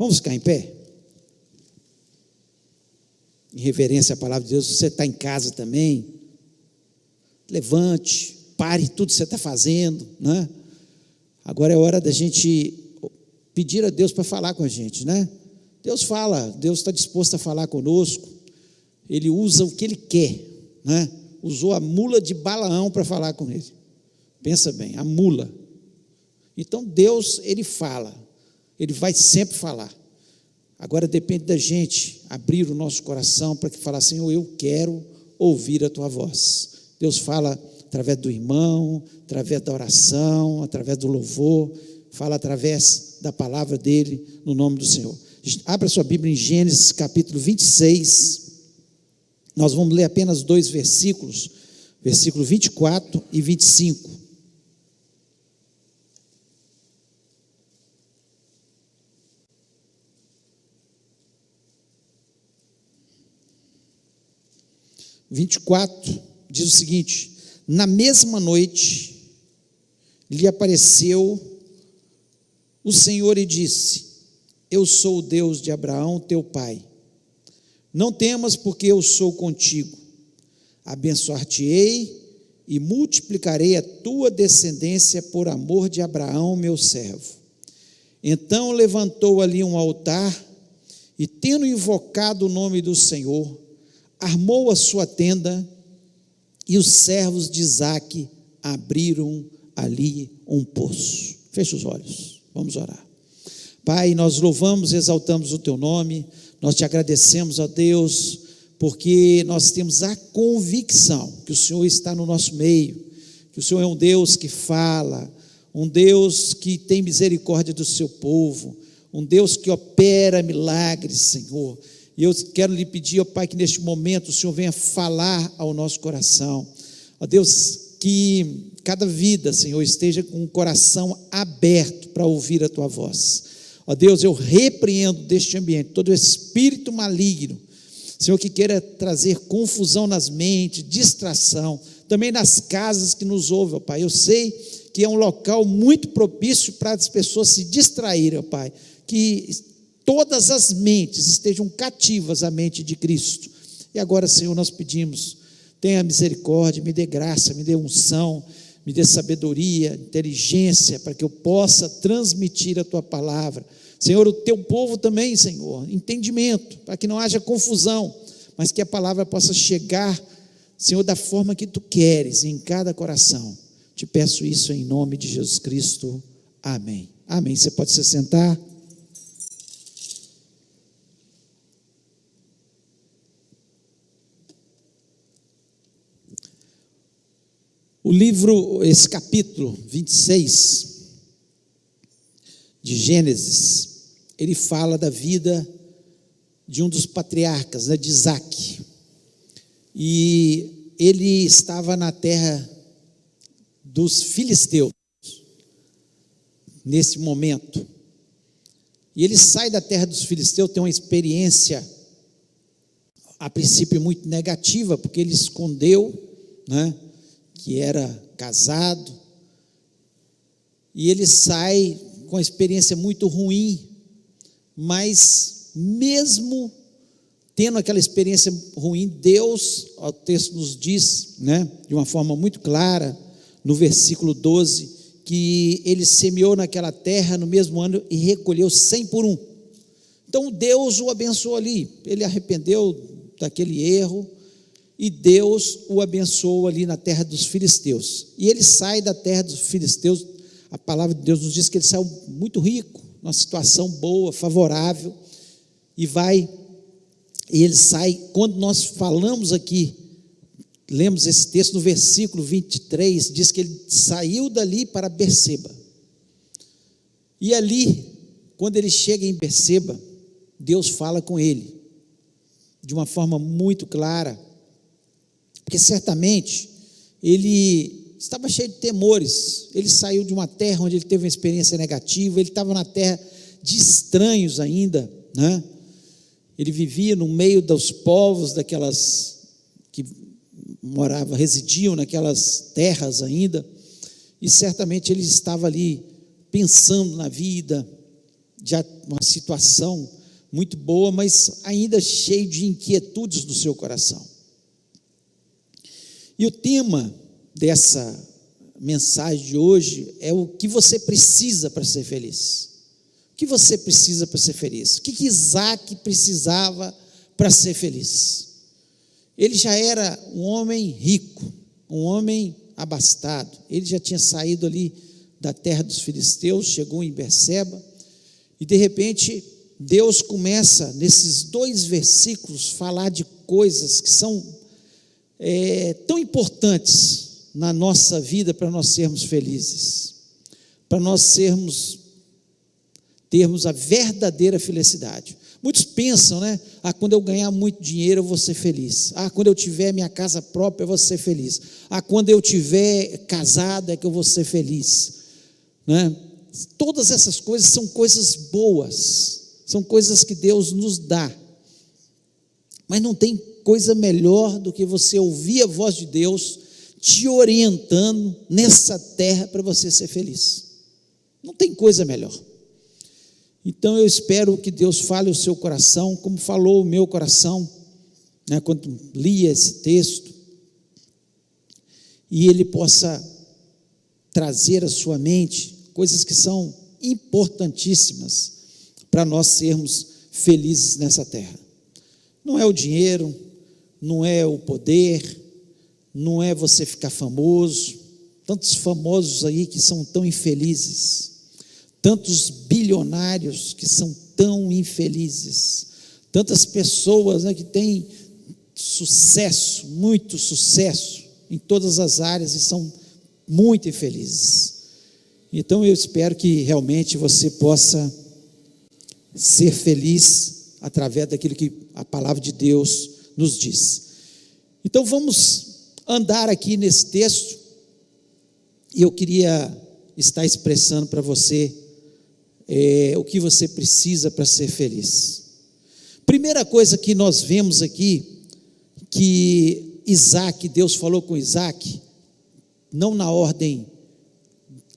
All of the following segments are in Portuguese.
Vamos ficar em pé? Em reverência à palavra de Deus. Você está em casa também, levante, pare tudo que você está fazendo, né? Agora é hora da gente pedir a Deus para falar com a gente, né? Deus fala, Deus está disposto a falar conosco. Ele usa o que Ele quer, né? Usou a mula de Balaão para falar com ele. Pensa bem, a mula. Então Deus, Ele fala, Ele vai sempre falar. Agora depende da gente abrir o nosso coração para que falar, Senhor, eu quero ouvir a Tua voz. Deus fala através do irmão, através da oração, através do louvor, fala através da palavra dEle, no nome do Senhor. Abra sua Bíblia em Gênesis capítulo 26, nós vamos ler apenas 2 versículos, versículo 24 e 25. Diz o seguinte: na mesma noite lhe apareceu o Senhor e disse: eu sou o Deus de Abraão, teu pai. Não temas, porque eu sou contigo. Abençoar-te-ei e multiplicarei a tua descendência por amor de Abraão, meu servo. Então levantou ali um altar e, tendo invocado o nome do Senhor, armou a sua tenda, e os servos de Isaque abriram ali um poço. Feche os olhos, vamos orar. Pai, nós louvamos e exaltamos o Teu nome, nós Te agradecemos, ó Deus, porque nós temos a convicção que o Senhor está no nosso meio, que o Senhor é um Deus que fala, um Deus que tem misericórdia do seu povo, um Deus que opera milagres, Senhor. E eu quero lhe pedir, ó Pai, que neste momento o Senhor venha falar ao nosso coração. Ó Deus, que cada vida, Senhor, esteja com o coração aberto para ouvir a Tua voz. Ó Deus, eu repreendo deste ambiente todo espírito maligno, Senhor, que queira trazer confusão nas mentes, distração, também nas casas que nos ouvem, ó Pai. Eu sei que é um local muito propício para as pessoas se distraírem, ó Pai, que todas as mentes estejam cativas à mente de Cristo. E agora, Senhor, nós pedimos, tenha misericórdia, me dê graça, me dê unção, me dê sabedoria, inteligência, para que eu possa transmitir a Tua palavra. Senhor, o Teu povo também, Senhor, entendimento, para que não haja confusão, mas que a palavra possa chegar, Senhor, da forma que Tu queres, em cada coração. Te peço isso em nome de Jesus Cristo. Amém. Amém. Você pode se sentar. O livro, esse capítulo 26 de Gênesis, ele fala da vida de um dos patriarcas, né, de Isaque. E ele estava na terra dos filisteus, nesse momento. E ele sai da terra dos filisteus, tem uma experiência, a princípio, muito negativa, porque ele escondeu, né, que era casado, e ele sai com uma experiência muito ruim, mas mesmo tendo aquela experiência ruim, Deus, o texto nos diz, né, de uma forma muito clara, no versículo 12, que ele semeou naquela terra no mesmo ano e recolheu 100 por 1. Então Deus o abençoou ali, ele arrependeu daquele erro, e Deus o abençoou ali na terra dos filisteus. E ele sai da terra dos filisteus, a palavra de Deus nos diz que ele saiu muito rico, numa situação boa, favorável, e ele sai, quando nós falamos aqui, lemos esse texto no versículo 23, diz que ele saiu dali para Berseba. E ali, quando ele chega em Berseba, Deus fala com ele, de uma forma muito clara, porque certamente ele estava cheio de temores. Ele saiu de uma terra onde ele teve uma experiência negativa, ele estava na terra de estranhos ainda, né? Ele vivia no meio dos povos daquelas que residiam naquelas terras ainda, e certamente ele estava ali pensando na vida, de uma situação muito boa, mas ainda cheio de inquietudes no seu coração. E o tema dessa mensagem de hoje é o que você precisa para ser feliz. O que você precisa para ser feliz? O que Isaac precisava para ser feliz? Ele já era um homem rico, um homem abastado. Ele já tinha saído ali da terra dos filisteus, chegou em Berseba, e de repente Deus começa, nesses 2 versículos, falar de coisas que são tão importantes na nossa vida para nós sermos felizes, para nós termos a verdadeira felicidade. Muitos pensam, né? Quando eu ganhar muito dinheiro eu vou ser feliz. Quando eu tiver minha casa própria eu vou ser feliz. Quando eu tiver casado é que eu vou ser feliz, né? Todas essas coisas são coisas boas, são coisas que Deus nos dá, mas não tem coisa melhor do que você ouvir a voz de Deus te orientando nessa terra para você ser feliz. Não tem coisa melhor. Então eu espero que Deus fale o seu coração, como falou o meu coração, né, quando lia esse texto, e Ele possa trazer à sua mente coisas que são importantíssimas para nós sermos felizes nessa terra. Não é o dinheiro, não é o poder, não é você ficar famoso. Tantos famosos aí que são tão infelizes, tantos bilionários que são tão infelizes, tantas pessoas, né, que têm sucesso, muito sucesso em todas as áreas e são muito infelizes. Então eu espero que realmente você possa ser feliz através daquilo que a palavra de Deus nos diz. Então vamos andar aqui nesse texto, e eu queria estar expressando para você o que você precisa para ser feliz. Primeira coisa que nós vemos aqui, que Deus falou com Isaac, não na ordem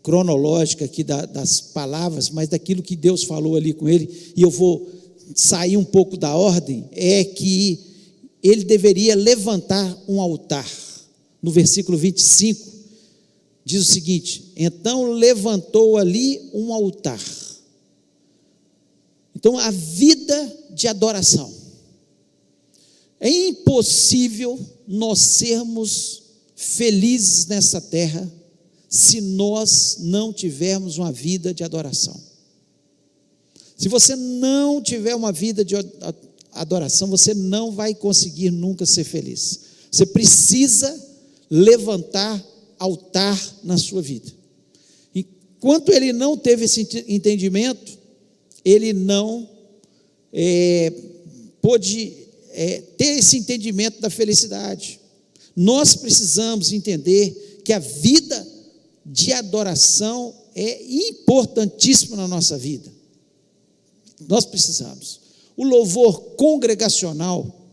cronológica aqui das palavras, mas daquilo que Deus falou ali com ele, e eu vou sair um pouco da ordem, é que ele deveria levantar um altar. No versículo 25, diz o seguinte: então levantou ali um altar. Então a vida de adoração. É impossível nós sermos felizes nessa terra se nós não tivermos uma vida de adoração. Se você não tiver uma vida de adoração, você não vai conseguir nunca ser feliz. Você precisa levantar altar na sua vida. Enquanto ele não teve esse entendimento, ele não pôde ter esse entendimento da felicidade. Nós precisamos entender que a vida de adoração é importantíssima na nossa vida. Nós precisamos. O louvor congregacional,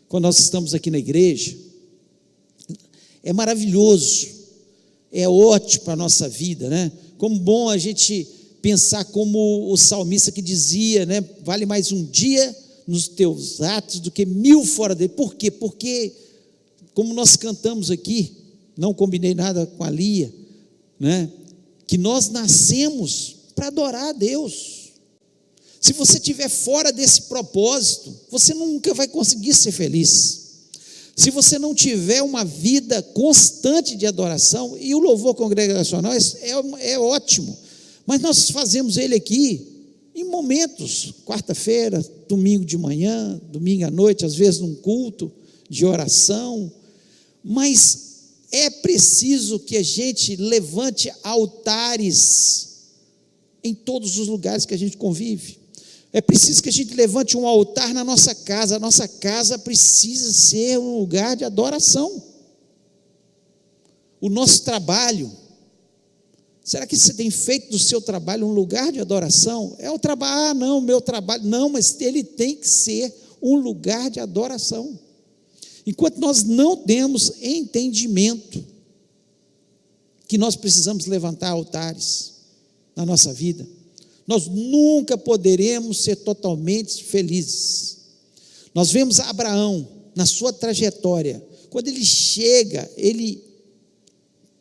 quando nós estamos aqui na igreja, é maravilhoso, é ótimo para a nossa vida, né? Como bom a gente pensar como o salmista que dizia, né? Vale mais um dia nos teus atos do que 1000 fora dele. Por quê? Porque, como nós cantamos aqui, não combinei nada com a Lia, né? Que nós nascemos para adorar a Deus. Se você estiver fora desse propósito, você nunca vai conseguir ser feliz. Se você não tiver uma vida constante de adoração, e o louvor congregacional é ótimo, mas nós fazemos ele aqui em momentos, quarta-feira, domingo de manhã, domingo à noite, às vezes num culto de oração, mas é preciso que a gente levante altares em todos os lugares que a gente convive. É preciso que a gente levante um altar na nossa casa. A nossa casa precisa ser um lugar de adoração. O nosso trabalho, será que você tem feito do seu trabalho um lugar de adoração? É o trabalho, não, meu trabalho, não, mas ele tem que ser um lugar de adoração. Enquanto nós não temos entendimento que nós precisamos levantar altares na nossa vida, nós nunca poderemos ser totalmente felizes. Nós vemos Abraão, na sua trajetória, quando ele chega,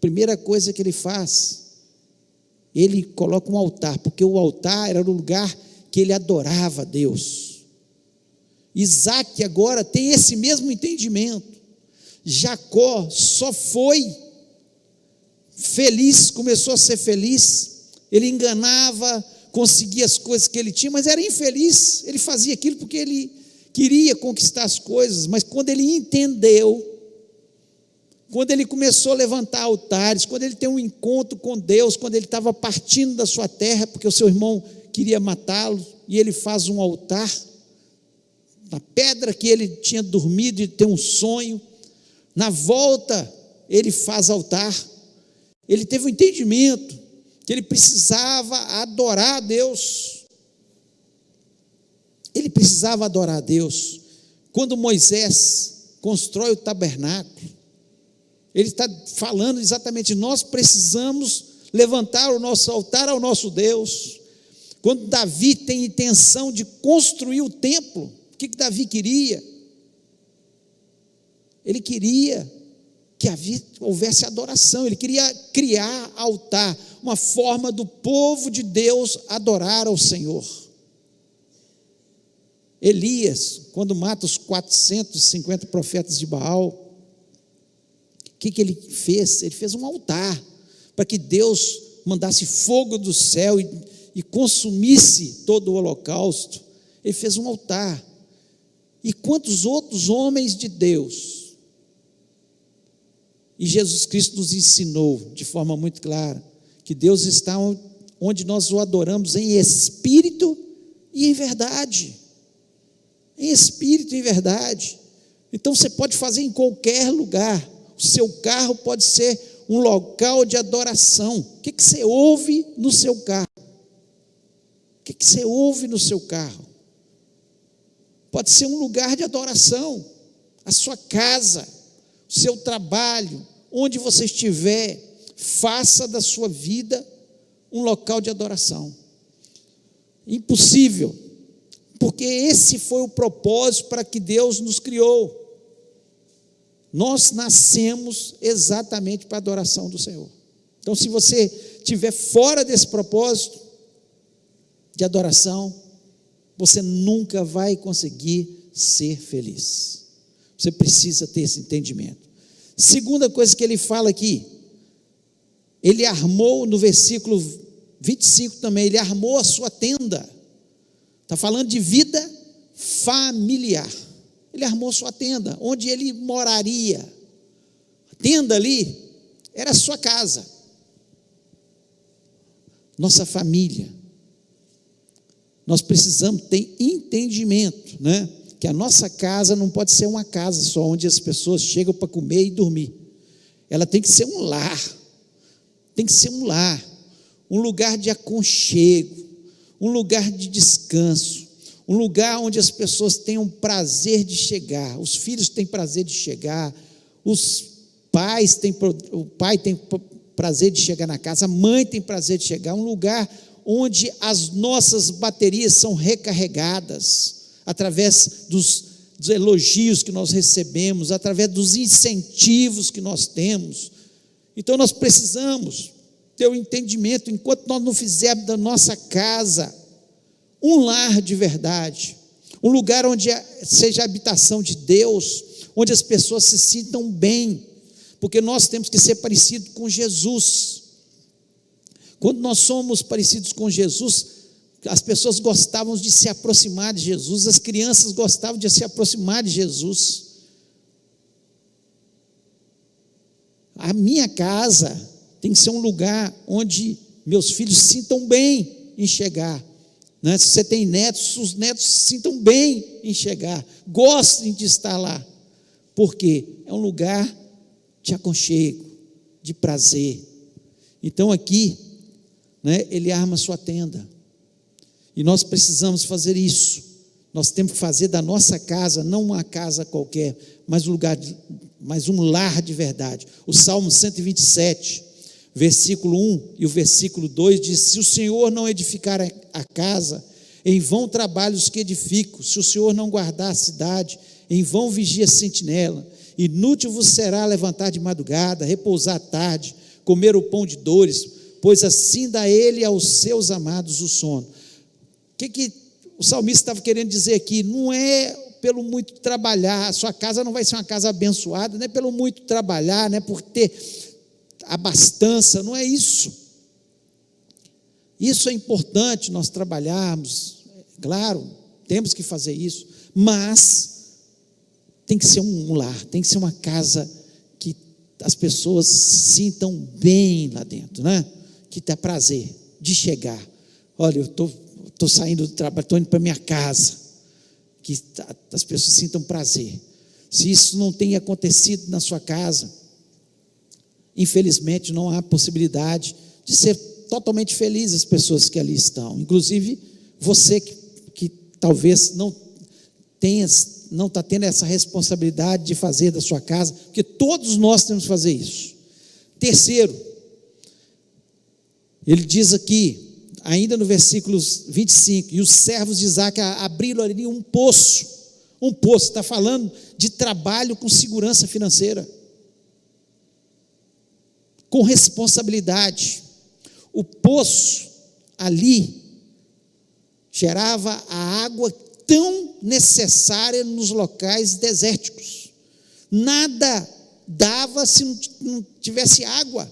primeira coisa que ele faz, ele coloca um altar, porque o altar era o lugar que ele adorava a Deus. Isaac agora tem esse mesmo entendimento. Jacó só foi feliz, começou a ser feliz, ele enganava, conseguia as coisas que ele tinha, mas era infeliz. Ele fazia aquilo porque ele queria conquistar as coisas, mas quando ele entendeu, quando ele começou a levantar altares, quando ele tem um encontro com Deus, quando ele estava partindo da sua terra, porque o seu irmão queria matá-lo, e ele faz um altar, na pedra que ele tinha dormido e tem um sonho, na volta ele faz altar, ele teve um entendimento, que ele precisava adorar a Deus, quando Moisés constrói o tabernáculo, ele está falando exatamente, nós precisamos levantar o nosso altar ao nosso Deus. Quando Davi tem intenção de construir o templo, o que Davi queria? Ele queria que houvesse adoração, ele queria criar altar, uma forma do povo de Deus adorar ao Senhor. Elias, quando mata os 450 profetas de Baal, o que ele fez? Ele fez um altar, para que Deus mandasse fogo do céu e consumisse todo o holocausto. Ele fez um altar. E quantos outros homens de Deus? E Jesus Cristo nos ensinou de forma muito clara, que Deus está onde nós o adoramos em espírito e em verdade. Em espírito e em verdade. Então você pode fazer em qualquer lugar. O seu carro pode ser um local de adoração. O que você ouve no seu carro? O que você ouve no seu carro? Pode ser um lugar de adoração. A sua casa, o seu trabalho, onde você estiver, faça da sua vida um local de adoração. Impossível, porque esse foi o propósito para que Deus nos criou. Nós nascemos exatamente para a adoração do Senhor. Então, se você estiver fora desse propósito de adoração, você nunca vai conseguir ser feliz. Você precisa ter esse entendimento. Segunda coisa que ele fala aqui, ele armou, no versículo 25 também, ele armou a sua tenda. Está falando de vida familiar. Ele armou sua tenda, onde ele moraria. A tenda ali era a sua casa, nossa família. Nós precisamos ter entendimento, né? Que a nossa casa não pode ser uma casa só, onde as pessoas chegam para comer e dormir. Ela tem que ser um lar, um lugar de aconchego, um lugar de descanso, um lugar onde as pessoas tenham prazer de chegar, os filhos têm prazer de chegar, o pai tem prazer de chegar na casa, a mãe tem prazer de chegar, um lugar onde as nossas baterias são recarregadas, através dos elogios que nós recebemos, através dos incentivos que nós temos. Então nós precisamos ter o entendimento, enquanto nós não fizermos da nossa casa um lar de verdade, um lugar onde seja a habitação de Deus, onde as pessoas se sintam bem, porque nós temos que ser parecidos com Jesus. Quando nós somos parecidos com Jesus, as pessoas gostavam de se aproximar de Jesus, as crianças gostavam de se aproximar de Jesus. A minha casa tem que ser um lugar onde meus filhos se sintam bem em chegar, né? Se você tem netos, os netos se sintam bem em chegar, gostem de estar lá, porque é um lugar de aconchego, de prazer. Então aqui, né, ele arma sua tenda, e nós precisamos fazer isso. Nós temos que fazer da nossa casa, não uma casa qualquer, mas um lar de verdade. O Salmo 127, versículo 1 e o versículo 2 diz: se o Senhor não edificar a casa, em vão trabalham os que edificam. Se o Senhor não guardar a cidade, em vão vigia a sentinela. Inútil vos será levantar de madrugada, repousar à tarde, comer o pão de dores, pois assim dá ele aos seus amados o sono. O que o salmista estava querendo dizer aqui? Não é pelo muito trabalhar, a sua casa não vai ser uma casa abençoada, não é pelo muito trabalhar, não é por ter abastança, não é isso. Isso é importante nós trabalharmos, claro, temos que fazer isso, mas tem que ser um lar, tem que ser uma casa que as pessoas se sintam bem lá dentro, né? Que dá prazer de chegar. Olha, eu estou saindo do trabalho, estou indo para minha casa, que as pessoas sintam prazer. Se isso não tem acontecido na sua casa, infelizmente não há possibilidade de ser totalmente feliz as pessoas que ali estão, inclusive você que talvez não está tendo essa responsabilidade de fazer da sua casa, porque todos nós temos que fazer isso. Terceiro, ele diz aqui, ainda no versículo 25, e os servos de Isaque abriram ali um poço, está falando de trabalho com segurança financeira, com responsabilidade. O poço ali gerava a água tão necessária nos locais desérticos. Nada dava se não tivesse água.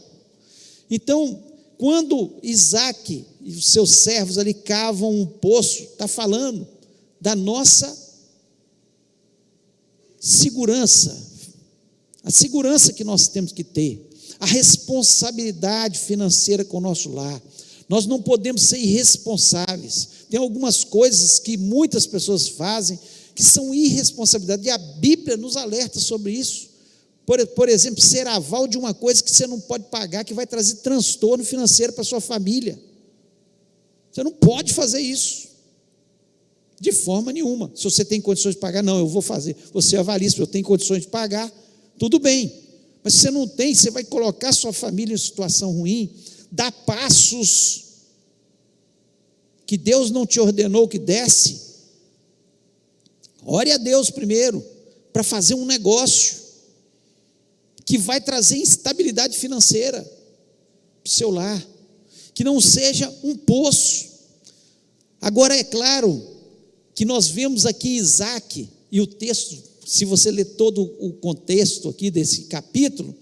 Então, quando Isaque e os seus servos ali cavam um poço, está falando da nossa segurança, a segurança que nós temos que ter, a responsabilidade financeira com o nosso lar. Nós não podemos ser irresponsáveis. Tem algumas coisas que muitas pessoas fazem que são irresponsabilidade, e a Bíblia nos alerta sobre isso. Por exemplo, ser aval de uma coisa que você não pode pagar, que vai trazer transtorno financeiro para a sua família. Você não pode fazer isso, de forma nenhuma. Se você tem condições de pagar, não, eu vou fazer. Você avalia, se eu tenho condições de pagar, tudo bem. Mas se você não tem, você vai colocar sua família em situação ruim. Dá passos que Deus não te ordenou que desse. Ore a Deus primeiro, para fazer um negócio que vai trazer instabilidade financeira para o seu lar, que não seja um poço. Agora é claro que nós vemos aqui Isaque, e o texto, se você ler todo o contexto aqui desse capítulo,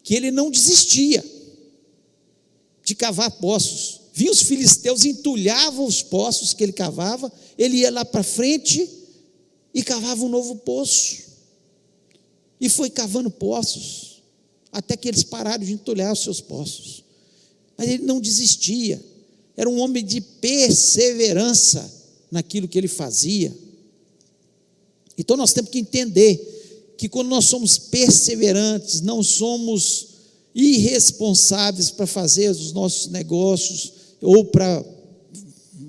que ele não desistia de cavar poços. Vinha os filisteus, entulhavam os poços que ele cavava, ele ia lá para frente e cavava um novo poço, e foi cavando poços, até que eles pararam de entulhar os seus poços. Mas ele não desistia, era um homem de perseverança naquilo que ele fazia. Então nós temos que entender que quando nós somos perseverantes, não somos irresponsáveis para fazer os nossos negócios, ou para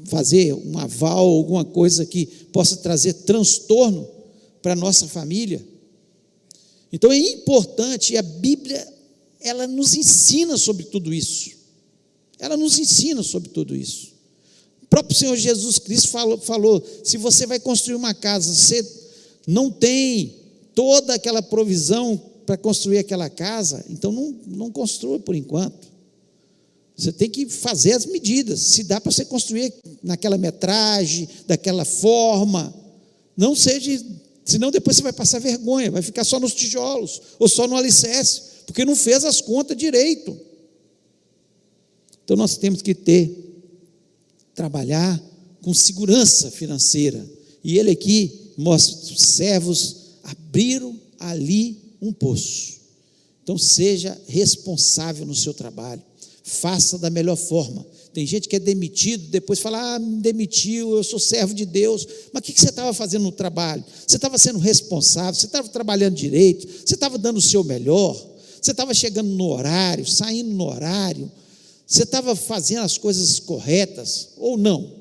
fazer um aval, alguma coisa que possa trazer transtorno para a nossa família. Então é importante, e a Bíblia, ela nos ensina sobre tudo isso. Ela nos ensina sobre tudo isso. O próprio Senhor Jesus Cristo falou, se você vai construir uma casa, você não tem toda aquela provisão para construir aquela casa, então não construa por enquanto. Você tem que fazer as medidas, se dá para você construir naquela metragem, daquela forma, não seja, senão depois você vai passar vergonha, vai ficar só nos tijolos, ou só no alicerce, porque não fez as contas direito. Então nós temos que trabalhar com segurança financeira, e ele aqui mostra, os servos abriram ali um poço. Então seja responsável no seu trabalho, faça da melhor forma. Tem gente que é demitido, depois fala, me demitiu, eu sou servo de Deus. Mas o que você estava fazendo no trabalho? Você estava sendo responsável, você estava trabalhando direito, você estava dando o seu melhor, você estava chegando no horário, saindo no horário, você estava fazendo as coisas corretas ou não?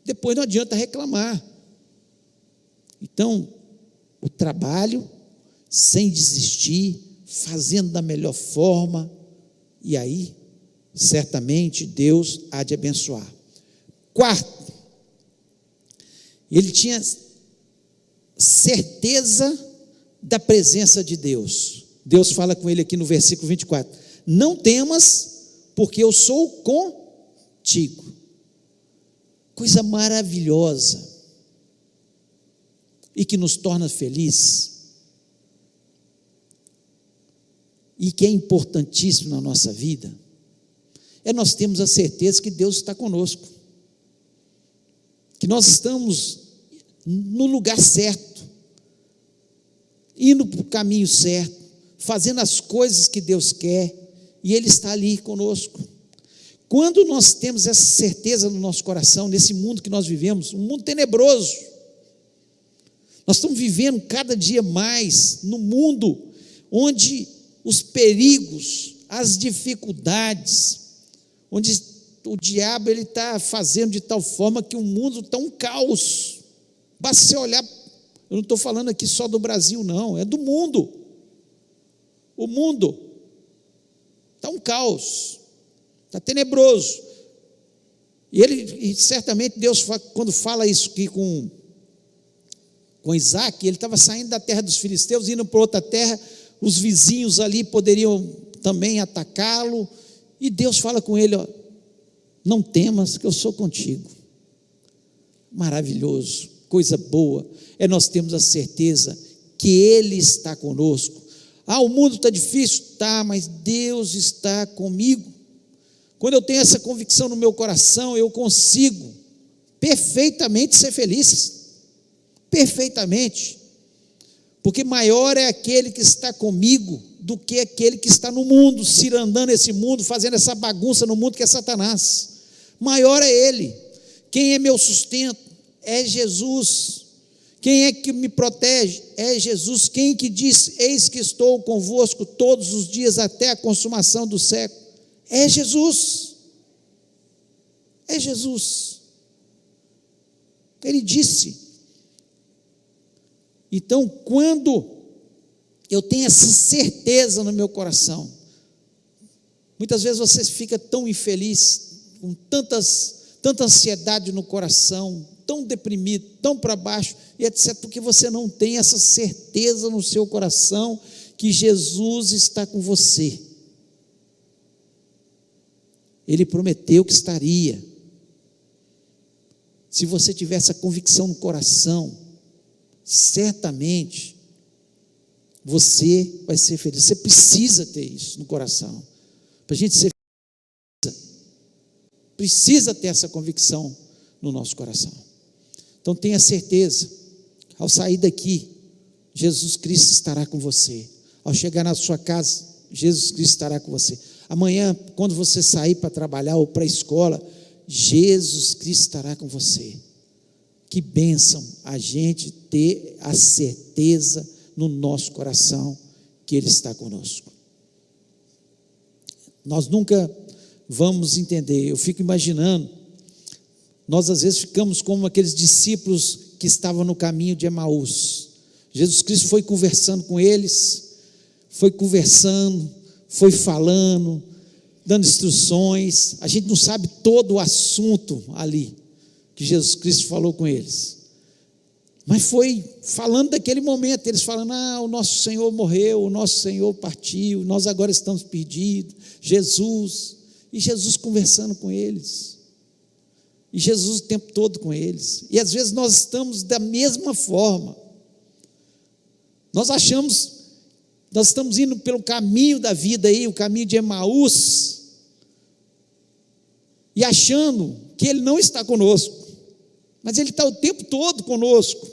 Depois não adianta reclamar. Então, o trabalho sem desistir, fazendo da melhor forma, e aí, certamente, Deus há de abençoar. Quarto, ele tinha certeza da presença de Deus. Deus fala com ele aqui no versículo 24: não temas, porque eu sou contigo. Coisa maravilhosa, e que nos torna feliz, e que é importantíssimo na nossa vida, é nós termos a certeza que Deus está conosco, que nós estamos no lugar certo, indo para o caminho certo, fazendo as coisas que Deus quer, e Ele está ali conosco. Quando nós temos essa certeza no nosso coração, nesse mundo que nós vivemos, um mundo tenebroso, nós estamos vivendo cada dia mais no mundo onde os perigos, as dificuldades, onde o diabo ele está fazendo de tal forma que o mundo está um caos. Basta você olhar, eu não estou falando aqui só do Brasil não, é do mundo. O mundo está um caos, está tenebroso. E certamente Deus, quando fala isso aqui com Isaac, ele estava saindo da terra dos filisteus, indo para outra terra, os vizinhos ali poderiam também atacá-lo, e Deus fala com ele: ó, não temas, que eu sou contigo. Maravilhoso, coisa boa, é nós termos a certeza que Ele está conosco. O mundo está difícil, mas Deus está comigo. Quando eu tenho essa convicção no meu coração, eu consigo perfeitamente ser feliz, perfeitamente, porque maior é aquele que está comigo do que aquele que está no mundo, cirandando esse mundo, fazendo essa bagunça no mundo que é Satanás. Maior é Ele. Quem é meu sustento? É Jesus. Quem é que me protege? É Jesus. Quem que diz: eis que estou convosco todos os dias até a consumação do século? É Jesus. É Jesus. Ele disse. Então, quando eu tenho essa certeza no meu coração, muitas vezes você fica tão infeliz, com tanta ansiedade no coração, tão deprimido, tão para baixo, e etc., porque você não tem essa certeza no seu coração que Jesus está com você. Ele prometeu que estaria. Se você tiver essa convicção no coração, certamente você vai ser feliz. Você precisa ter isso no coração. Para a gente ser feliz, precisa ter essa convicção no nosso coração. Então tenha certeza, ao sair daqui, Jesus Cristo estará com você. Ao chegar na sua casa, Jesus Cristo estará com você. Amanhã, quando você sair para trabalhar ou para a escola, Jesus Cristo estará com você. Que bênção a gente ter a certeza no nosso coração que Ele está conosco. Nós nunca vamos entender. Eu fico imaginando, nós às vezes ficamos como aqueles discípulos que estavam no caminho de Emaús. Jesus Cristo foi conversando com eles, foi falando, dando instruções. A gente não sabe todo o assunto ali que Jesus Cristo falou com eles, mas foi falando daquele momento, eles falando: o nosso Senhor morreu, o nosso Senhor partiu, nós agora estamos perdidos, e Jesus conversando com eles, e Jesus o tempo todo com eles. E às vezes nós estamos da mesma forma, nós estamos indo pelo caminho da vida aí, o caminho de Emaús, e achando que Ele não está conosco, mas Ele está o tempo todo conosco,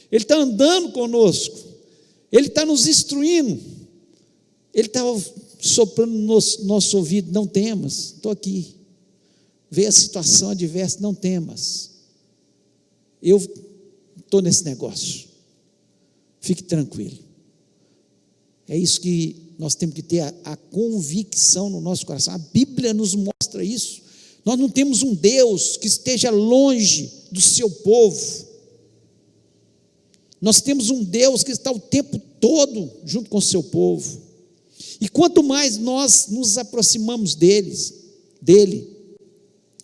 Ele está andando conosco, Ele está nos instruindo, Ele está soprando no nosso ouvido: não temas, estou aqui. Vê a situação adversa, não temas, eu estou nesse negócio, fique tranquilo. É isso que nós temos que ter, a convicção no nosso coração. A Bíblia nos mostra isso. Nós não temos um Deus que esteja longe do seu povo. Nós temos um Deus que está o tempo todo junto com o seu povo. E quanto mais nós nos aproximamos dele,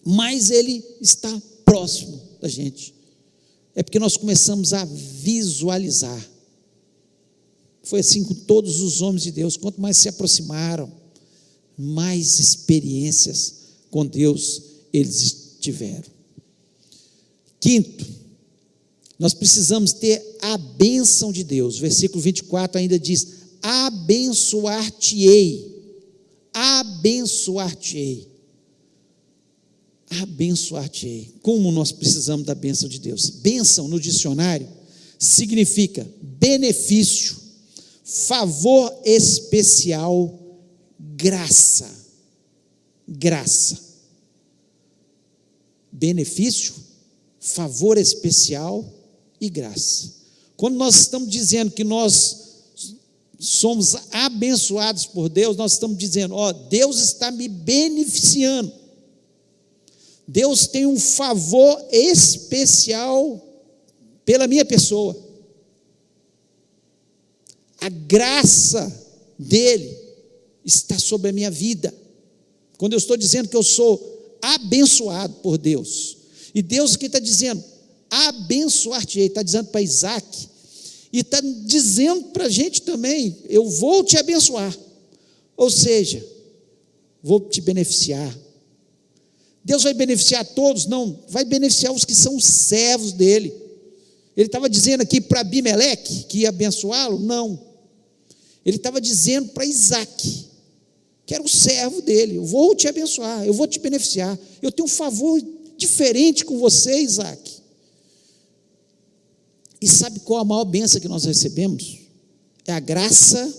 mais ele está próximo da gente. É porque nós começamos a visualizar. Foi assim com todos os homens de Deus. Quanto mais se aproximaram, mais experiências com Deus eles tiveram. Quinto, nós precisamos ter a bênção de Deus. Versículo 24 ainda diz: abençoar-te-ei, abençoar-te-ei, abençoar-te-ei. Como nós precisamos da bênção de Deus? Bênção no dicionário significa benefício, favor especial, graça. Graça. Benefício, favor especial e graça. Quando nós estamos dizendo que nós somos abençoados por Deus, nós estamos dizendo, Deus está me beneficiando. Deus tem um favor especial pela minha pessoa. A graça dele está sobre a minha vida. Quando eu estou dizendo que eu sou abençoado por Deus, e Deus aqui está dizendo, abençoar-te-ei, está dizendo para Isaac, e está dizendo para a gente também, eu vou te abençoar, ou seja, vou te beneficiar. Deus vai beneficiar todos? Não, vai beneficiar os que são servos dele. Ele estava dizendo aqui para Abimeleque, que ia abençoá-lo? Não, ele estava dizendo para Isaac, que era o servo dele, eu vou te abençoar, eu vou te beneficiar, eu tenho um favor diferente com você, Isaac. E sabe qual a maior bênção que nós recebemos? É a graça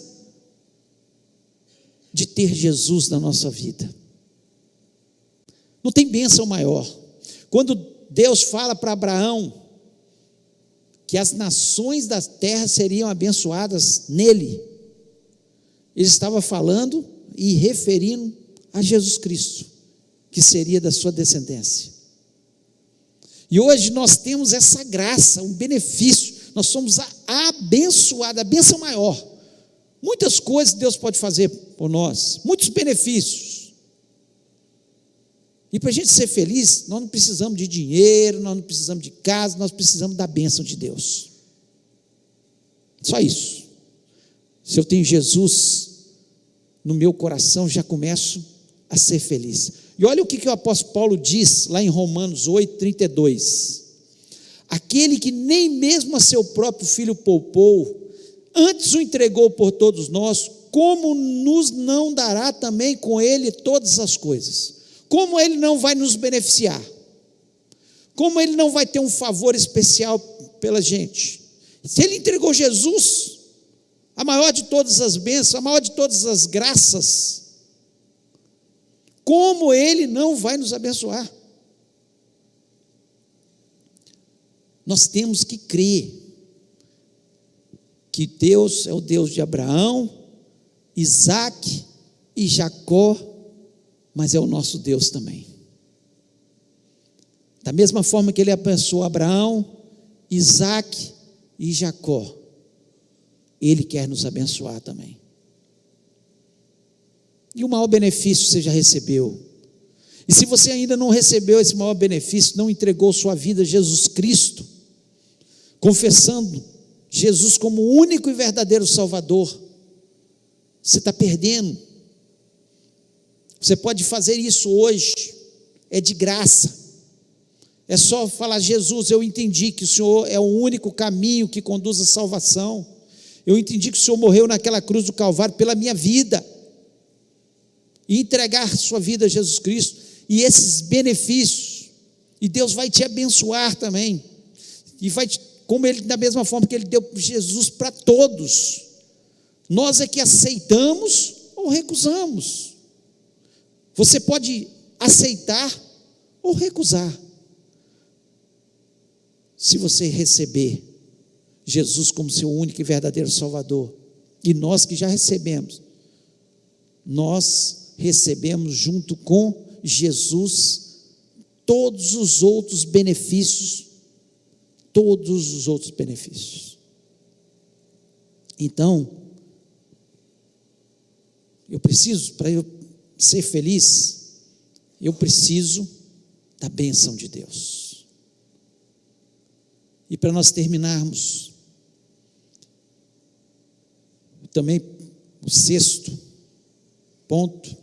de ter Jesus na nossa vida. Não tem bênção maior. Quando Deus fala para Abraão que as nações da terra seriam abençoadas nele, ele estava falando e referindo a Jesus Cristo, que seria da sua descendência. E hoje nós temos essa graça, um benefício, nós somos abençoados, a bênção maior. Muitas coisas Deus pode fazer por nós, muitos benefícios. E para a gente ser feliz, nós não precisamos de dinheiro, nós não precisamos de casa, nós precisamos da bênção de Deus. Só isso. Se eu tenho Jesus no meu coração, já começo a ser feliz. E olha o que o apóstolo Paulo diz lá em Romanos 8:32. Aquele que nem mesmo a seu próprio filho poupou, antes o entregou por todos nós, como nos não dará também com ele todas as coisas? Como ele não vai nos beneficiar? Como ele não vai ter um favor especial pela gente? Se ele entregou Jesus, a maior de todas as bênçãos, a maior de todas as graças, como ele não vai nos abençoar? Nós temos que crer que Deus é o Deus de Abraão, Isaac e Jacó, mas é o nosso Deus também. Da mesma forma que ele abençoou Abraão, Isaac e Jacó, ele quer nos abençoar também. E o maior benefício você já recebeu. E se você ainda não recebeu esse maior benefício, não entregou sua vida a Jesus Cristo, confessando Jesus como o único e verdadeiro Salvador, você está perdendo. Você pode fazer isso hoje, é de graça. É só falar: Jesus, eu entendi que o Senhor é o único caminho que conduz à salvação. Eu entendi que o Senhor morreu naquela cruz do Calvário pela minha vida. E entregar sua vida a Jesus Cristo, e esses benefícios, e Deus vai te abençoar também, e vai, como ele, da mesma forma que ele deu Jesus para todos, nós é que aceitamos ou recusamos. Você pode aceitar ou recusar. Se você receber Jesus como seu único e verdadeiro Salvador, e nós que já recebemos, nós recebemos junto com Jesus todos os outros benefícios, Então, para eu ser feliz, eu preciso da bênção de Deus. E para nós terminarmos, também o 6º ponto,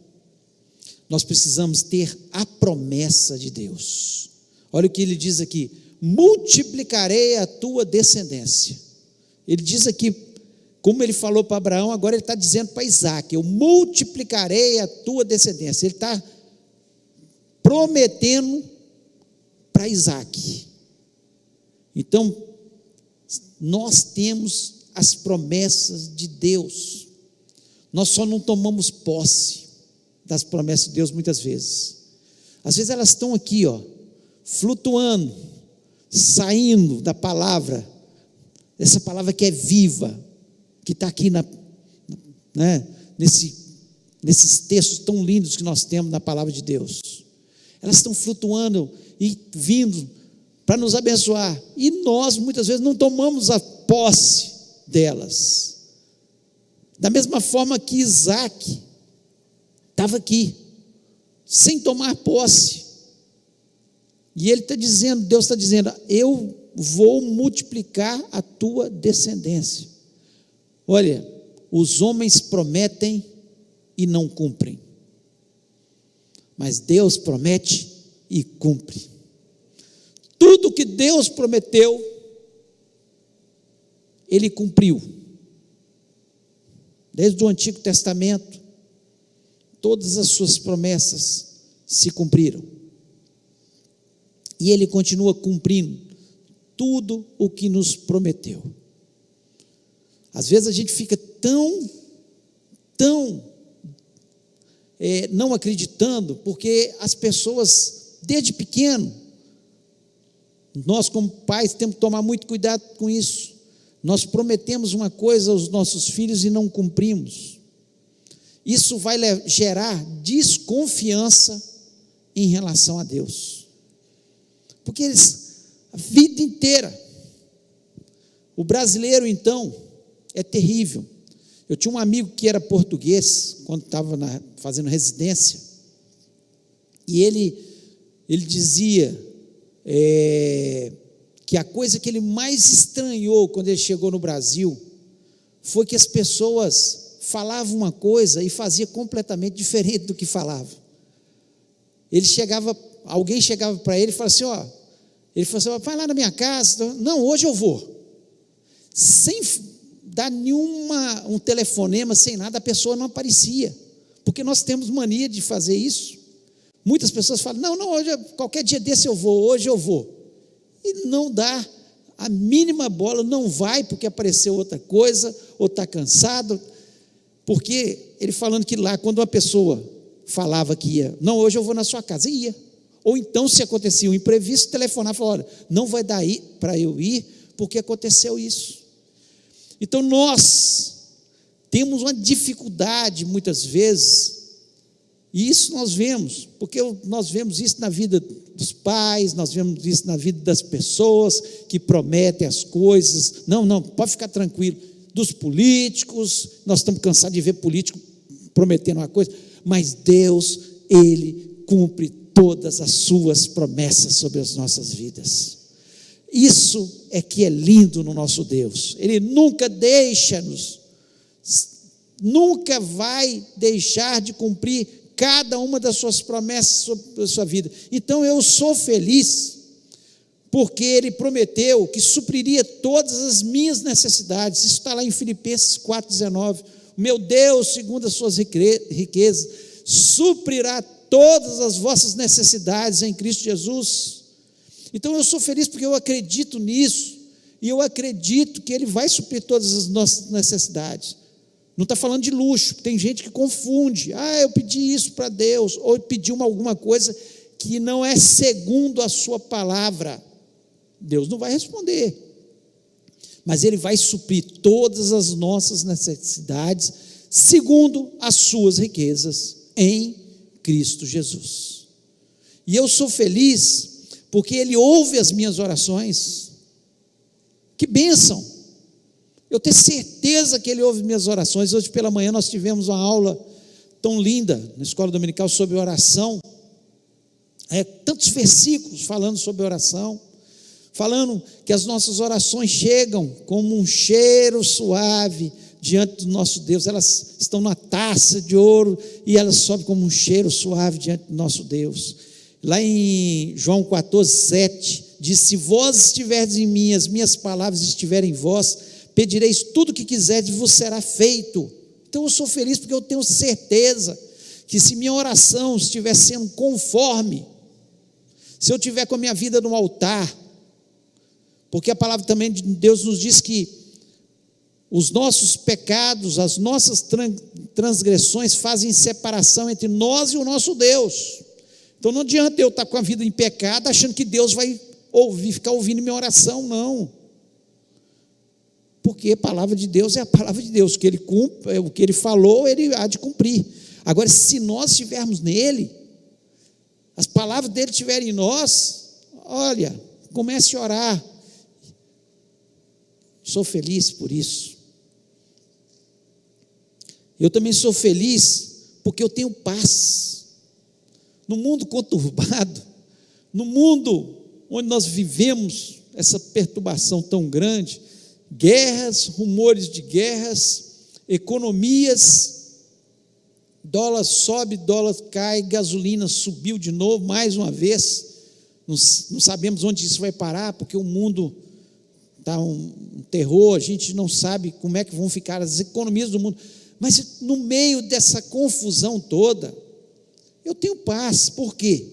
nós precisamos ter a promessa de Deus. Olha o que ele diz aqui: multiplicarei a tua descendência. Ele diz aqui, como ele falou para Abraão, agora ele está dizendo para Isaac: eu multiplicarei a tua descendência. Ele está prometendo para Isaac. Então, nós temos as promessas de Deus, nós só não tomamos posse das promessas de Deus muitas vezes. Às vezes elas estão aqui, flutuando, saindo da palavra, essa palavra que é viva, que está aqui nesses textos tão lindos que nós temos na palavra de Deus. Elas estão flutuando e vindo para nos abençoar, e nós muitas vezes não tomamos a posse delas. Da mesma forma que Isaac estava aqui, sem tomar posse, e ele está dizendo, Deus está dizendo: eu vou multiplicar a tua descendência. Olha, os homens prometem e não cumprem, mas Deus promete e cumpre. Tudo que Deus prometeu, Ele cumpriu. Desde o Antigo Testamento, todas as suas promessas se cumpriram. E Ele continua cumprindo tudo o que nos prometeu. Às vezes a gente fica tão não acreditando, porque as pessoas, desde pequeno, nós como pais temos que tomar muito cuidado com isso. Nós prometemos uma coisa aos nossos filhos e não cumprimos. Isso vai gerar desconfiança em relação a Deus, porque a vida inteira, o brasileiro então é terrível. Eu tinha um amigo que era português, quando estava fazendo residência, e ele dizia que a coisa que ele mais estranhou quando ele chegou no Brasil foi que as pessoas falavam uma coisa e faziam completamente diferente do que falavam. Alguém chegava para ele e falava assim: vai lá na minha casa. Não, hoje eu vou. Sem dar um telefonema, sem nada, a pessoa não aparecia, porque nós temos mania de fazer isso. Muitas pessoas falam: não, hoje, qualquer dia desse eu vou, hoje eu vou, e não dá a mínima bola, não vai porque apareceu outra coisa, ou está cansado, porque ele falando que lá, quando uma pessoa falava que ia, não, hoje eu vou na sua casa, ia, ou então se acontecia um imprevisto, telefonava e falava: olha, não vai dar para eu ir, porque aconteceu isso. Então nós temos uma dificuldade muitas vezes, e isso nós vemos, porque nós vemos isso na vida dos pais, nós vemos isso na vida das pessoas que prometem as coisas. Não, pode ficar tranquilo. Dos políticos, nós estamos cansados de ver político prometendo uma coisa, mas Deus, Ele cumpre todas as suas promessas sobre as nossas vidas. Isso é que é lindo no nosso Deus. Ele nunca nunca vai deixar de cumprir cada uma das suas promessas sobre a sua vida. Então eu sou feliz, porque Ele prometeu que supriria todas as minhas necessidades. Isso está lá em Filipenses 4,19. Meu Deus, segundo as suas riquezas, suprirá todas as vossas necessidades em Cristo Jesus. Então eu sou feliz porque eu acredito nisso, e eu acredito que Ele vai suprir todas as nossas necessidades. Não está falando de luxo, tem gente que confunde: eu pedi isso para Deus, ou pedi alguma coisa que não é segundo a sua palavra. Deus não vai responder, mas Ele vai suprir todas as nossas necessidades, segundo as suas riquezas em Cristo Jesus. E eu sou feliz, porque Ele ouve as minhas orações. Que bênção! Eu tenho certeza que Ele ouve minhas orações. Hoje pela manhã nós tivemos uma aula tão linda na escola dominical sobre oração, tantos versículos falando sobre oração, falando que as nossas orações chegam como um cheiro suave diante do nosso Deus. Elas estão na taça de ouro e elas sobem como um cheiro suave diante do nosso Deus. Lá em João 14:7 diz: se vós estiverdes em mim, as minhas palavras estiverem em vós, pedireis tudo o que quiserdes e vos será feito. Então eu sou feliz porque eu tenho certeza que se minha oração estiver sendo conforme, se eu estiver com a minha vida no altar, porque a palavra também de Deus nos diz que os nossos pecados, as nossas transgressões fazem separação entre nós e o nosso Deus. Então não adianta eu estar com a vida em pecado achando que Deus vai ficar ouvindo minha oração, não. Porque a palavra de Deus é a palavra de Deus, que Ele cumpre, o que Ele falou, Ele há de cumprir. Agora, se nós estivermos nele, as palavras dele estiverem em nós, olha, comece a orar. Sou feliz por isso. Eu também sou feliz porque eu tenho paz. No mundo conturbado, no mundo onde nós vivemos essa perturbação tão grande, guerras, rumores de guerras, economias, dólar sobe, dólar cai, gasolina subiu de novo, mais uma vez, não sabemos onde isso vai parar, porque o mundo está um terror, a gente não sabe como é que vão ficar as economias do mundo, mas no meio dessa confusão toda, eu tenho paz. Por quê?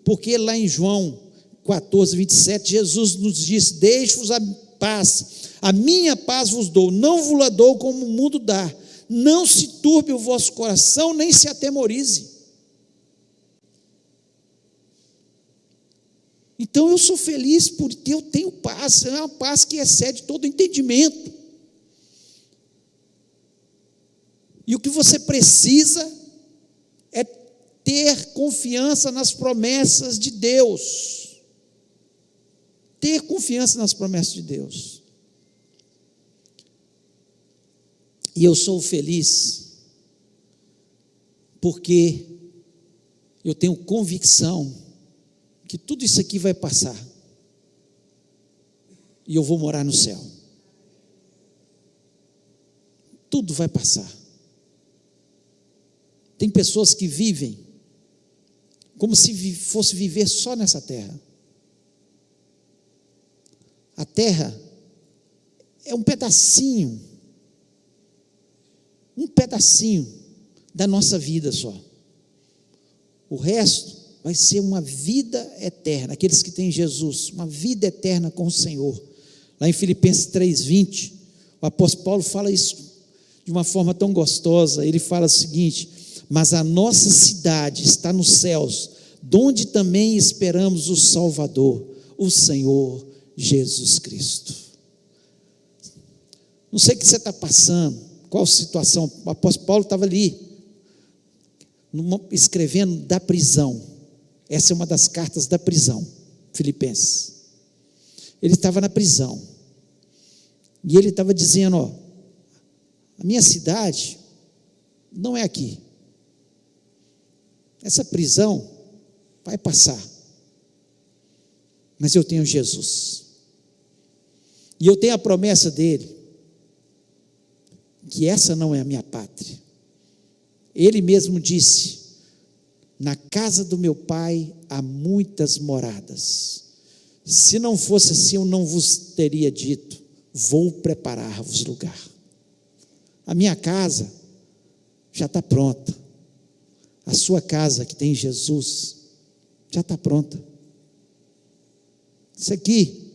Porque lá em João 14:27, Jesus nos diz: deixe-vos a paz, a minha paz vos dou, não vos la dou como o mundo dá, não se turbe o vosso coração, nem se atemorize. Então eu sou feliz porque eu tenho paz, é uma paz que excede todo entendimento. E o que você precisa é ter confiança nas promessas de Deus. Ter confiança nas promessas de Deus. E eu sou feliz porque eu tenho convicção que tudo isso aqui vai passar e eu vou morar no céu. Tudo vai passar. Tem pessoas que vivem como se fosse viver só nessa terra. A terra é um pedacinho da nossa vida só. O resto vai ser uma vida eterna, aqueles que têm Jesus, uma vida eterna com o Senhor. Lá em Filipenses 3:20, o apóstolo Paulo fala isso de uma forma tão gostosa. Ele fala o seguinte: mas a nossa cidade está nos céus, donde também esperamos o Salvador, o Senhor Jesus Cristo. Não sei o que você está passando, qual situação. O apóstolo Paulo estava ali, escrevendo da prisão. Essa é uma das cartas da prisão, Filipenses. Ele estava na prisão, e ele estava dizendo: a minha cidade não é aqui. Essa prisão vai passar, mas eu tenho Jesus, e eu tenho a promessa dele, que essa não é a minha pátria. Ele mesmo disse: na casa do meu pai há muitas moradas, se não fosse assim eu não vos teria dito, vou preparar-vos lugar. A minha casa já está pronta. A sua casa que tem Jesus já está pronta. Isso aqui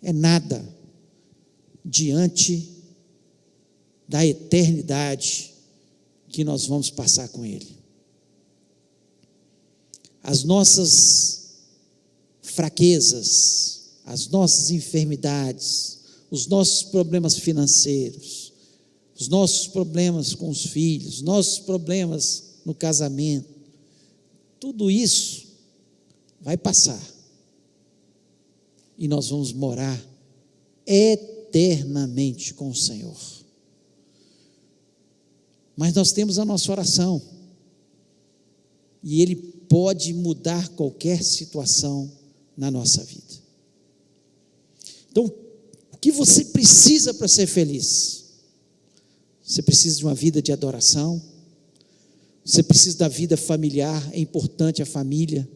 é nada diante da eternidade que nós vamos passar com Ele. As nossas fraquezas, as nossas enfermidades, os nossos problemas financeiros, os nossos problemas com os filhos, nossos problemas no casamento, tudo isso vai passar e nós vamos morar eternamente com o Senhor. Mas nós temos a nossa oração, e Ele pode mudar qualquer situação na nossa vida. Então, o que você precisa para ser feliz? Você precisa de uma vida de adoração, você precisa da vida familiar, é importante a família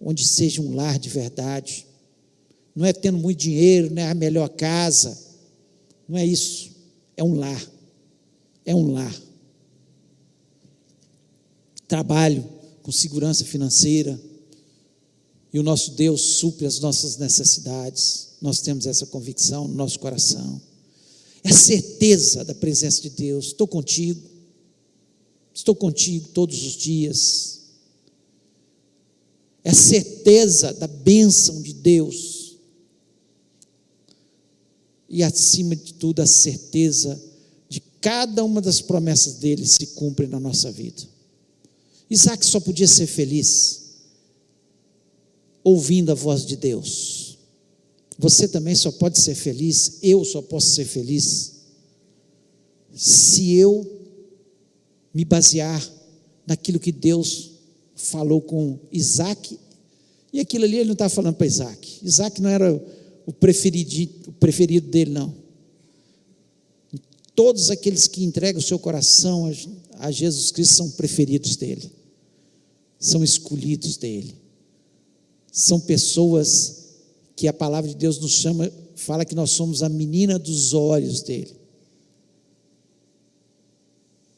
onde seja um lar de verdade, não é tendo muito dinheiro, não é a melhor casa, não é isso, é um lar, trabalho com segurança financeira, e o nosso Deus supre as nossas necessidades, nós temos essa convicção no nosso coração, é a certeza da presença de Deus. Estou contigo todos os dias, é a certeza da bênção de Deus, e acima de tudo a certeza de cada uma das promessas dele se cumpre na nossa vida. Isaac só podia ser feliz ouvindo a voz de Deus. Você também só pode ser feliz, eu só posso ser feliz se eu me basear naquilo que Deus falou com Isaac, e aquilo ali ele não estava falando para Isaac. Isaac não era o preferido dele, não. Todos aqueles que entregam o seu coração a Jesus Cristo são preferidos dele, são escolhidos dele, são pessoas que a palavra de Deus nos chama, fala que nós somos a menina dos olhos dele.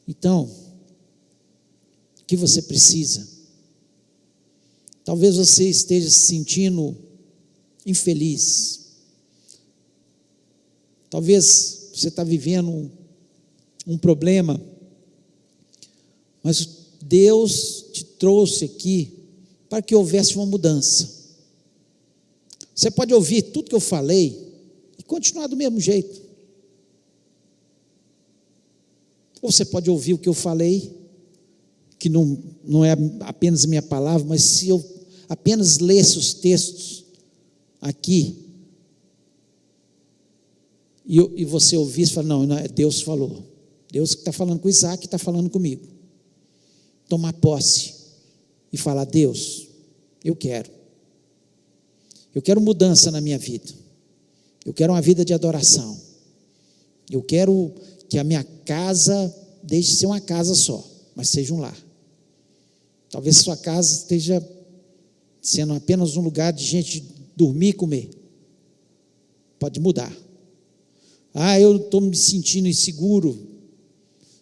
Então, o que você precisa? Talvez você esteja se sentindo infeliz, talvez você está vivendo um problema, mas Deus te trouxe aqui para que houvesse uma mudança. Você pode ouvir tudo que eu falei e continuar do mesmo jeito, ou você pode ouvir o que eu falei, que não é apenas minha palavra, mas se eu apenas lesse os textos aqui, e você ouvisse e falar, não, é Deus falou, Deus que está falando com Isaac, está falando comigo. Tomar posse e falar, Deus, eu quero mudança na minha vida, eu quero uma vida de adoração, eu quero que a minha casa deixe de ser uma casa só, mas seja um lar. Talvez sua casa esteja sendo apenas um lugar de gente dormir e comer, pode mudar. Eu estou me sentindo inseguro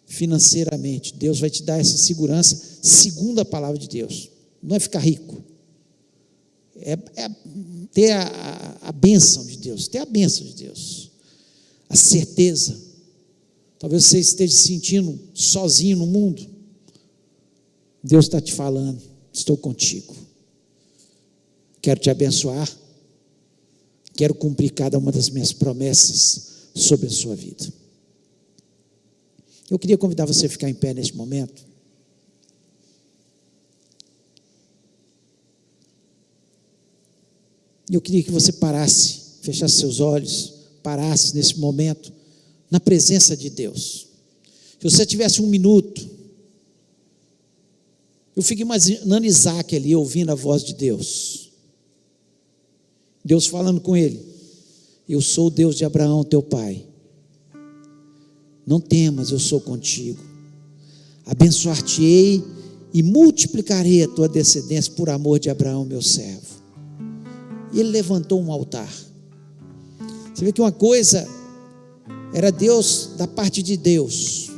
financeiramente, Deus vai te dar essa segurança, segundo a palavra de Deus, não é ficar rico, é ter a bênção de Deus, a certeza. Talvez você esteja se sentindo sozinho no mundo, Deus está te falando, estou contigo, quero te abençoar, quero cumprir cada uma das minhas promessas sobre a sua vida. Eu queria convidar você a ficar em pé neste momento. Eu queria que você parasse, fechasse seus olhos, parasse nesse momento, na presença de Deus. Se você tivesse um minuto, eu fico imaginando Isaac ali, ouvindo a voz de Deus, Deus falando com ele, eu sou o Deus de Abraão, teu pai, não temas, eu sou contigo, abençoar-te-ei e multiplicarei a tua descendência por amor de Abraão, meu servo. E ele levantou um altar. Você vê que uma coisa era Deus, da parte de Deus,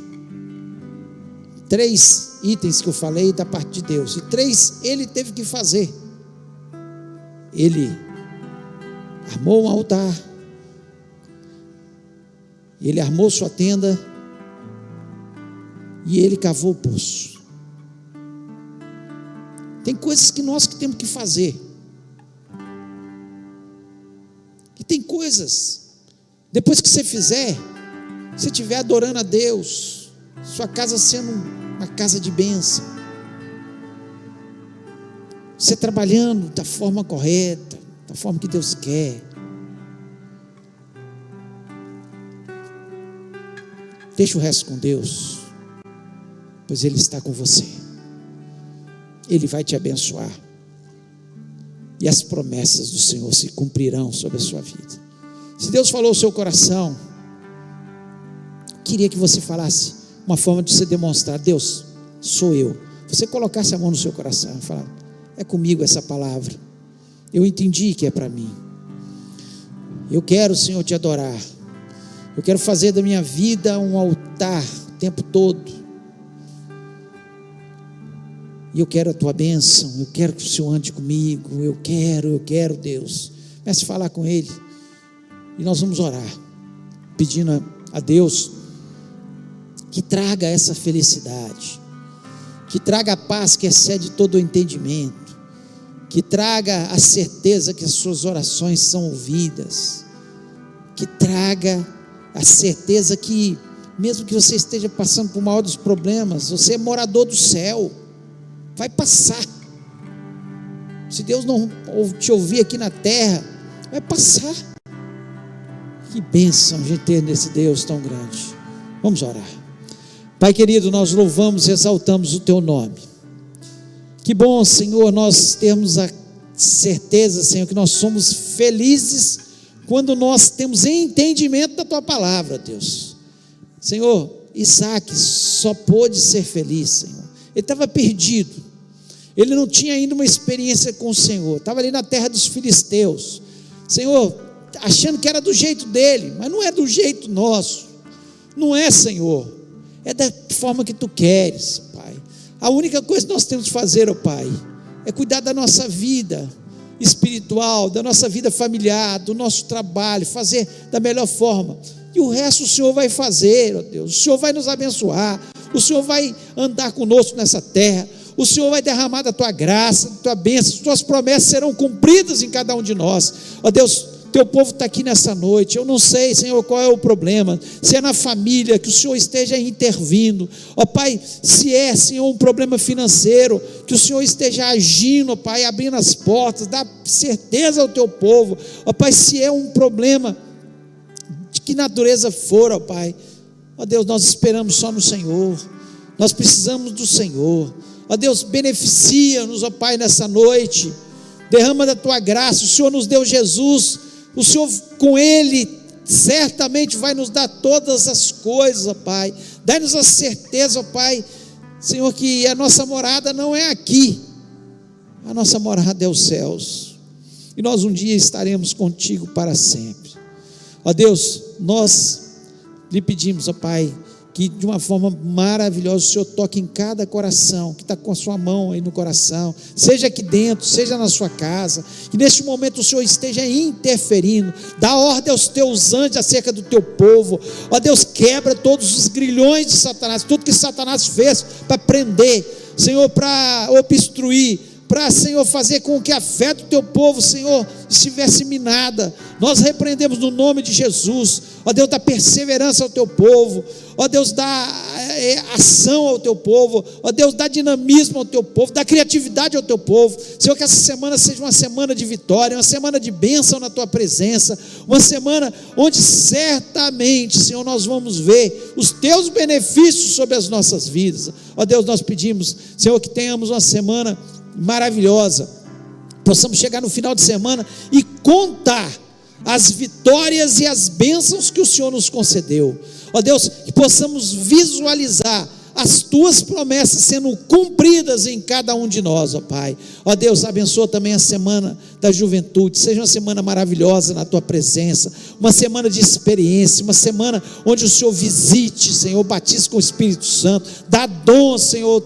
3 itens que eu falei da parte de Deus, e 3 ele teve que fazer. Ele armou um altar, ele armou sua tenda, e ele cavou o poço. Tem coisas que nós que temos que fazer, e tem coisas, depois que você fizer, você estiver adorando a Deus, sua casa sendo uma casa de bênção, você trabalhando da forma correta, da forma que Deus quer, Deixa o resto com Deus, pois Ele está com você. Ele vai te abençoar, e as promessas do Senhor se cumprirão sobre a sua vida. Se Deus falou ao seu coração, queria que você falasse uma forma de você demonstrar: Deus, sou eu. Você colocasse a mão no seu coração e falar: é comigo essa palavra, eu entendi que é para mim. Eu quero, Senhor, te adorar. Eu quero fazer da minha vida um altar o tempo todo. E eu quero a tua bênção, eu quero que o Senhor ande comigo, eu quero, Deus. Comece a falar com Ele, e nós vamos orar, pedindo a Deus que traga essa felicidade, que traga a paz que excede todo o entendimento, que traga a certeza que as suas orações são ouvidas, que traga a certeza que, mesmo que você esteja passando por maior dos problemas, você é morador do céu, vai passar. Se Deus não te ouvir aqui na terra, vai passar. Que bênção a gente ter nesse Deus tão grande. Vamos orar. Pai querido, nós louvamos e exaltamos o teu nome. Que bom, Senhor, nós termos a certeza, Senhor, que nós somos felizes quando nós temos entendimento da tua palavra, Deus. Senhor, Isaac só pôde ser feliz, Senhor. Ele estava perdido, ele não tinha ainda uma experiência com o Senhor, estava ali na terra dos filisteus, Senhor, achando que era do jeito dele, mas não é do jeito nosso, não é, Senhor, é da forma que tu queres, Pai. A única coisa que nós temos de fazer, ó Pai, é cuidar da nossa vida espiritual, da nossa vida familiar, do nosso trabalho, fazer da melhor forma, e o resto o Senhor vai fazer, ó Deus. O Senhor vai nos abençoar, o Senhor vai andar conosco nessa terra, o Senhor vai derramar da tua graça, da tua bênção, as tuas promessas serão cumpridas em cada um de nós, ó Deus. Teu povo está aqui nessa noite, eu não sei, Senhor, qual é o problema, se é na família, que o Senhor esteja intervindo, ó Pai, se é, Senhor, um problema financeiro, que o Senhor esteja agindo, ó Pai, abrindo as portas, dá certeza ao teu povo, ó Pai, se é um problema, de que natureza for, ó Pai, ó Deus, nós esperamos só no Senhor, nós precisamos do Senhor, ó Deus, beneficia-nos, ó Pai, nessa noite, derrama da tua graça, o Senhor nos deu Jesus, o Senhor com Ele certamente vai nos dar todas as coisas, ó Pai, dá-nos a certeza, ó Pai, Senhor, que a nossa morada não é aqui, a nossa morada é os céus, e nós um dia estaremos contigo para sempre, ó Deus, nós lhe pedimos, ó Pai, que de uma forma maravilhosa o Senhor toque em cada coração, que está com a sua mão aí no coração, seja aqui dentro, seja na sua casa, que neste momento o Senhor esteja interferindo, dá ordem aos teus anjos acerca do teu povo, ó Deus, quebra todos os grilhões de Satanás, tudo que Satanás fez para prender, Senhor, para obstruir, para, Senhor, fazer com que a fé do teu povo, Senhor, estivesse minada. Nós repreendemos no nome de Jesus, ó Deus, dá perseverança ao teu povo, ó Deus, dá ação ao teu povo, ó Deus, dá dinamismo ao teu povo, dá criatividade ao teu povo, Senhor, que essa semana seja uma semana de vitória, uma semana de bênção na tua presença, uma semana onde certamente, Senhor, nós vamos ver os teus benefícios sobre as nossas vidas, ó Deus, nós pedimos, Senhor, que tenhamos uma semana maravilhosa, possamos chegar no final de semana e contar as vitórias e as bênçãos que o Senhor nos concedeu, ó Deus, que possamos visualizar as tuas promessas sendo cumpridas em cada um de nós, ó Pai, ó Deus, abençoa também a semana da juventude, seja uma semana maravilhosa na tua presença, uma semana de experiência, uma semana onde o Senhor visite, Senhor, batize com o Espírito Santo, dá dom, Senhor,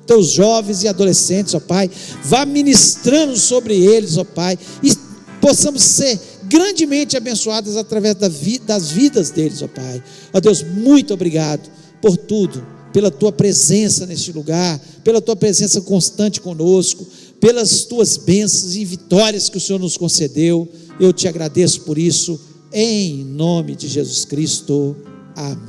teus jovens e adolescentes, ó Pai, vá ministrando sobre eles, ó Pai, e possamos ser grandemente abençoados através das vidas deles, ó Pai, ó Deus, muito obrigado por tudo, pela tua presença neste lugar, pela tua presença constante conosco, pelas tuas bênçãos e vitórias que o Senhor nos concedeu, eu te agradeço por isso, em nome de Jesus Cristo, amém.